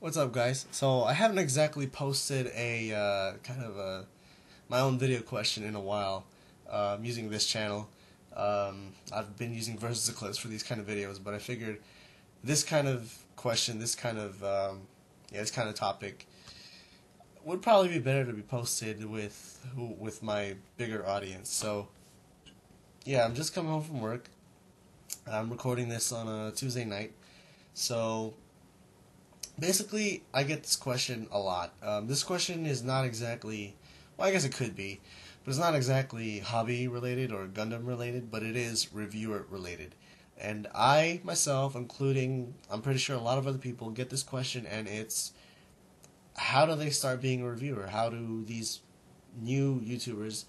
What's up, guys? So I haven't exactly posted a my own video question in a while using this channel. I've been using VersusEclipse for these kind of videos, but I figured this kind of question, this kind of topic would probably be better to be posted with my bigger audience. So yeah, I'm just coming home from work. I'm recording this on a Tuesday night, so basically, I get this question a lot. This question is not exactly, well, I guess it could be, but it's not exactly hobby related or Gundam related, but it is reviewer related. And I, myself, including, I'm pretty sure a lot of other people get this question, and it's, how do they start being a reviewer? How do these new YouTubers,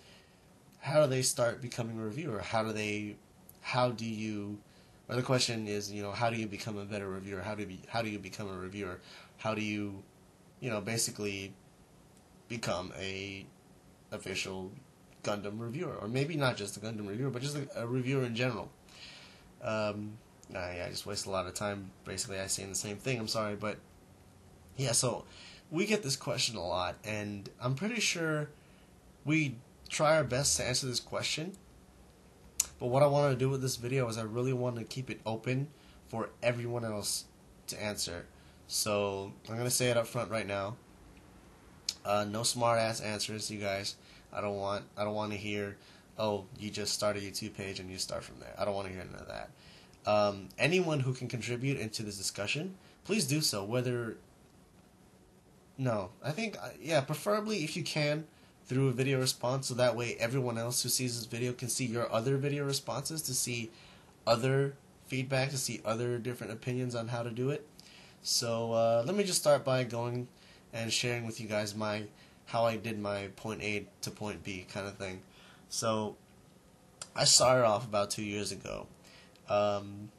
how do they start becoming a reviewer? How do you, or the question is, how do you become a better reviewer? How do you become a reviewer? How do you, basically become a official Gundam reviewer, or maybe not just a Gundam reviewer, but just a reviewer in general? I just waste a lot of time. Basically, I saying the same thing. I'm sorry, but yeah. So we get this question a lot, and I'm pretty sure we try our best to answer this question. But what I want to do with this video is I really want to keep it open for everyone else to answer. So I'm gonna say it up front right now. No smart ass answers, you guys. I don't want to hear, oh, you just start a YouTube page and you start from there. I don't want to hear none of that. Anyone who can contribute into this discussion, please do so. Preferably if you can, through a video response, so that way everyone else who sees this video can see your other video responses, to see other feedback, to see other different opinions on how to do it. So let me just start by going and sharing with you guys how I did my point A to point B kind of thing. So I started off about 2 years ago.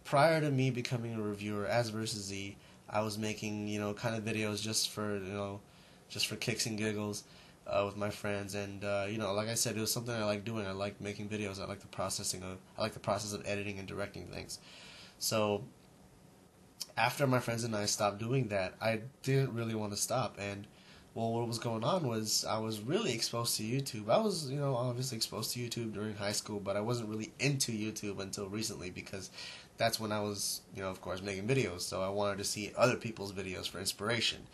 Prior to me becoming a reviewer as Versus Z, I was making kind of videos just for kicks and giggles. With my friends, and like I said, it was something I like doing. I like making videos. I like the process of editing and directing things. So after my friends and I stopped doing that, I didn't really want to stop. And well, what was going on was I was really exposed to YouTube. I was obviously exposed to YouTube during high school, but I wasn't really into YouTube until recently, because that's when I was of course making videos. So I wanted to see other people's videos for inspiration,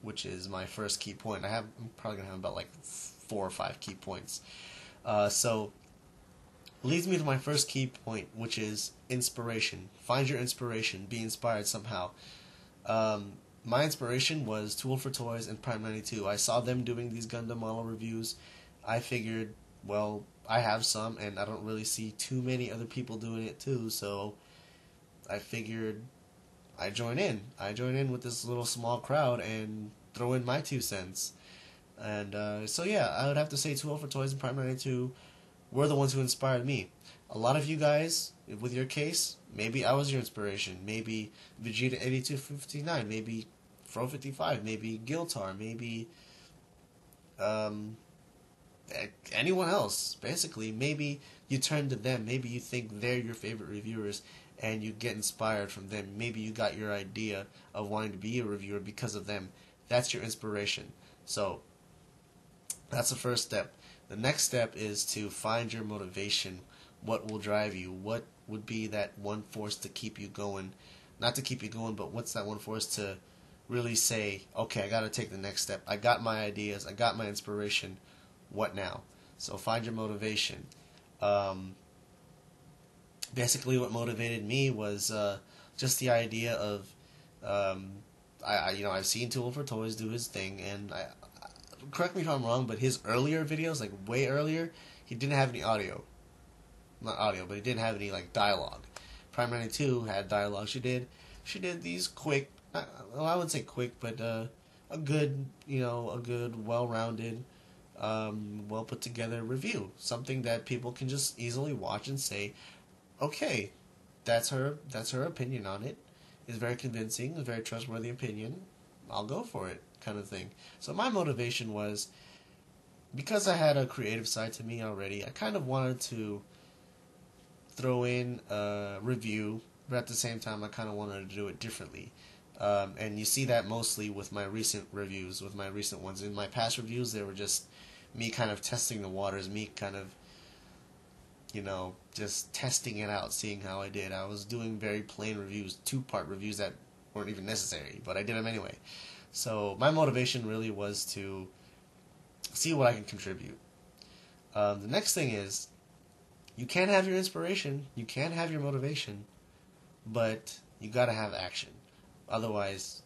which is my first key point. I'm probably going to have about like 4 or 5 key points. So leads me to my first key point, which is inspiration. Find your inspiration. Be inspired somehow. My inspiration was Tool for Toys and Prime 92. I saw them doing these Gundam model reviews. I figured, well, I have some, and I don't really see too many other people doing it too, so I figured I join in. I join in with this little small crowd and throw in my 2 cents. And so yeah, I would have to say Tool for Toys and Prime 92 were the ones who inspired me. A lot of you guys, with your case, maybe I was your inspiration. Maybe Vegeta 8259, maybe Fro 55, maybe Giltar, maybe anyone else. Basically, maybe you turn to them. Maybe you think they're your favorite reviewers, and you get inspired from them. Maybe you got your idea of wanting to be a reviewer because of them. That's your inspiration. So that's the first step. The next step is to find your motivation. What will drive you? What would be that one force to keep you going? Not to keep you going, but what's that one force to really say, okay, I got to take the next step. I got my ideas. I got my inspiration. What now? So find your motivation. Basically, what motivated me was just the idea of I've seen Tool for Toys do his thing, and correct me if I'm wrong, but his earlier videos, like way earlier, he didn't have any audio. Not audio, but he didn't have any like dialogue. Prime 92 had dialogue. She did these quick, well, I wouldn't say quick, but a good, well-rounded, well put together review. Something that people can just easily watch and say, okay, that's her opinion on it. It's very convincing, a very trustworthy opinion. I'll go for it, kind of thing. So my motivation was, because I had a creative side to me already, I kind of wanted to throw in a review, but at the same time I kind of wanted to do it differently. And you see that mostly with my recent reviews, with my recent ones. In my past reviews, they were just me kind of testing the waters, me kind of, just testing it out, seeing how I did. I was doing very plain reviews, 2-part reviews that weren't even necessary, but I did them anyway. So my motivation really was to see what I can contribute. The next thing is, you can't have your inspiration, you can't have your motivation, but you gotta have action. Otherwise,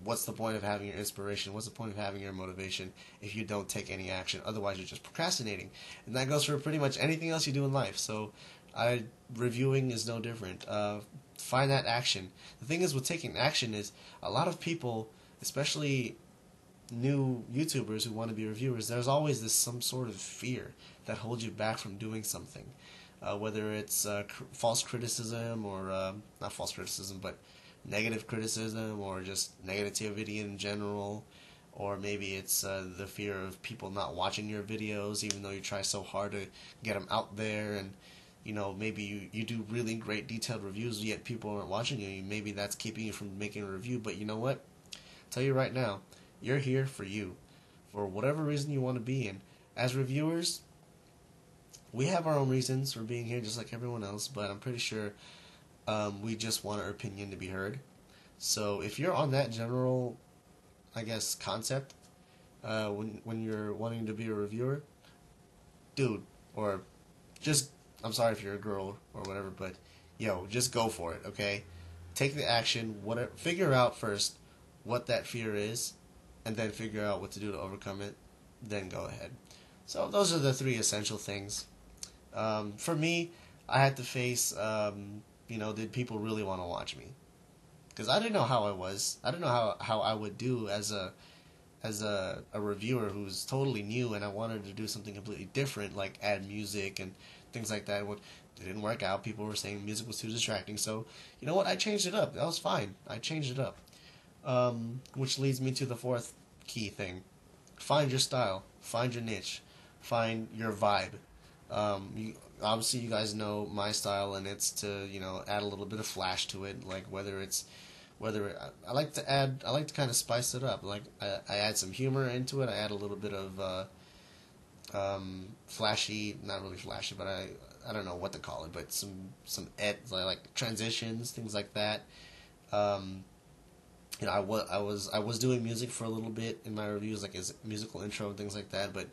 what's the point of having your inspiration? What's the point of having your motivation if you don't take any action? Otherwise, you're just procrastinating. And that goes for pretty much anything else you do in life. So, reviewing is no different. Find that action. The thing is with taking action is a lot of people, especially new YouTubers who want to be reviewers, there's always some sort of fear that holds you back from doing something. Whether it's false criticism or, not false criticism, but negative criticism or just negativity in general, or maybe it's the fear of people not watching your videos even though you try so hard to get them out there, and maybe you do really great detailed reviews yet people aren't watching you. Maybe that's keeping you from making a review, but you know what? I'll tell you right now, you're here for you, for whatever reason you want to be in. As reviewers, we have our own reasons for being here just like everyone else, but I'm pretty sure we just want our opinion to be heard. So if you're on that general, I guess, concept, when you're wanting to be a reviewer, dude, or just, I'm sorry if you're a girl or whatever, but just go for it, okay? Take the action, figure out first what that fear is, and then figure out what to do to overcome it, then go ahead. So those are the 3 essential things. For me, I had to face, did people really want to watch me? Because I didn't know how I was. I didn't know how I would do as a reviewer who's totally new, and I wanted to do something completely different, like add music and things like that. It didn't work out. People were saying music was too distracting. So, you know what? I changed it up. That was fine. I changed it up. Which leads me to the 4th key thing. Find your style. Find your niche. Find your vibe. Obviously, you guys know my style, and it's to add a little bit of flash to it. Like I like to kind of spice it up. Like I add some humor into it. I add a little bit of flashy, not really flashy, but I don't know what to call it, but some like transitions, things like that. I was doing music for a little bit in my reviews, like as musical intro and things like that, but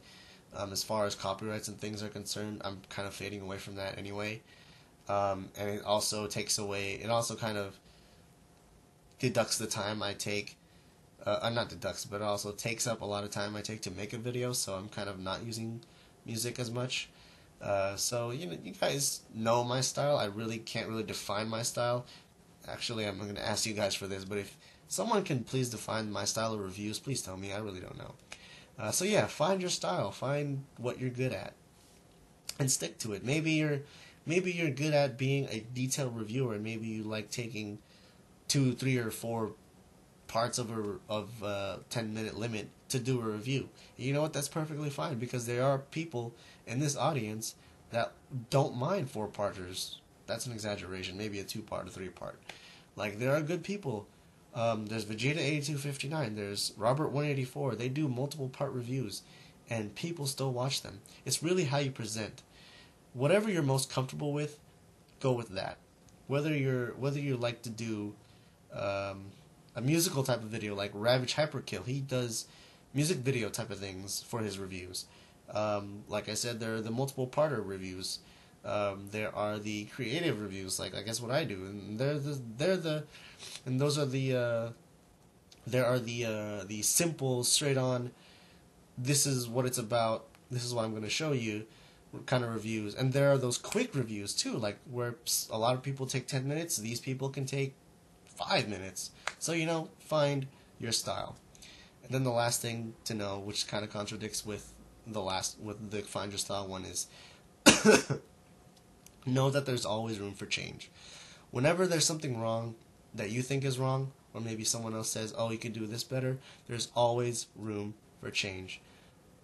as far as copyrights and things are concerned, I'm kind of fading away from that anyway. And it also kind of deducts the time I take. Not deducts, but it also takes up a lot of time I take to make a video, so I'm kind of not using music as much. So, you guys know my style. I really can't really define my style. Actually, I'm going to ask you guys for this, but if someone can please define my style of reviews, please tell me. I really don't know. So yeah, find your style. Find what you're good at, and stick to it. Maybe you're good at being a detailed reviewer, and maybe you like taking 2, 3, or 4 parts of a 10-minute limit to do a review. And you know what? That's perfectly fine, because there are people in this audience that don't mind 4-parters. That's an exaggeration. Maybe a 2-part or 3-part. Like, there are good people. There's Vegeta8259. There's Robert184. They do multiple part reviews, and people still watch them. It's really how you present. Whatever you're most comfortable with, go with that. Whether you like to do a musical type of video like Ravage Hyperkill, he does music video type of things for his reviews. Like I said, there are the multiple parter reviews. There are the creative reviews, like I guess what I do, and those are the simple, straight on, this is what it's about, this is what I'm going to show you kind of reviews. And there are those quick reviews too, like where a lot of people take 10 minutes, these people can take 5 minutes. So, find your style. And then the last thing to know, which kind of contradicts with the find your style one, is know that there's always room for change. Whenever there's something wrong that you think is wrong, or maybe someone else says, oh, you could do this better, there's always room for change.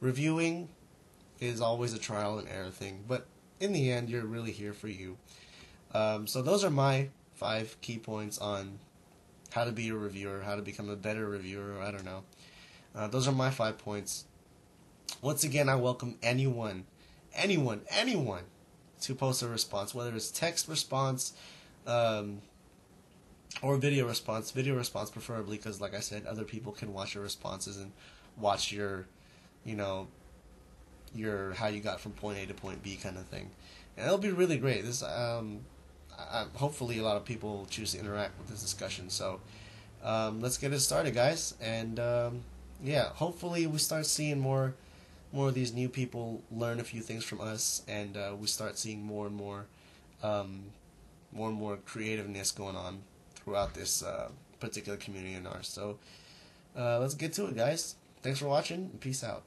Reviewing is always a trial and error thing, but in the end, you're really here for you. So those are my 5 key points on how to be a reviewer, how to become a better reviewer. I don't know. Those are my 5 points. Once again, I welcome anyone to post a response, whether it's text response or video response. Video response preferably, because like I said, other people can watch your responses and watch your, you know, your how you got from point A to point B kind of thing, and it'll be really great. This hopefully a lot of people choose to interact with this discussion. So let's get it started, guys, and yeah, hopefully we start seeing more of these new people learn a few things from us, and we start seeing more and more creativeness going on throughout this particular community in ours. So let's get to it, guys. Thanks for watching, and peace out.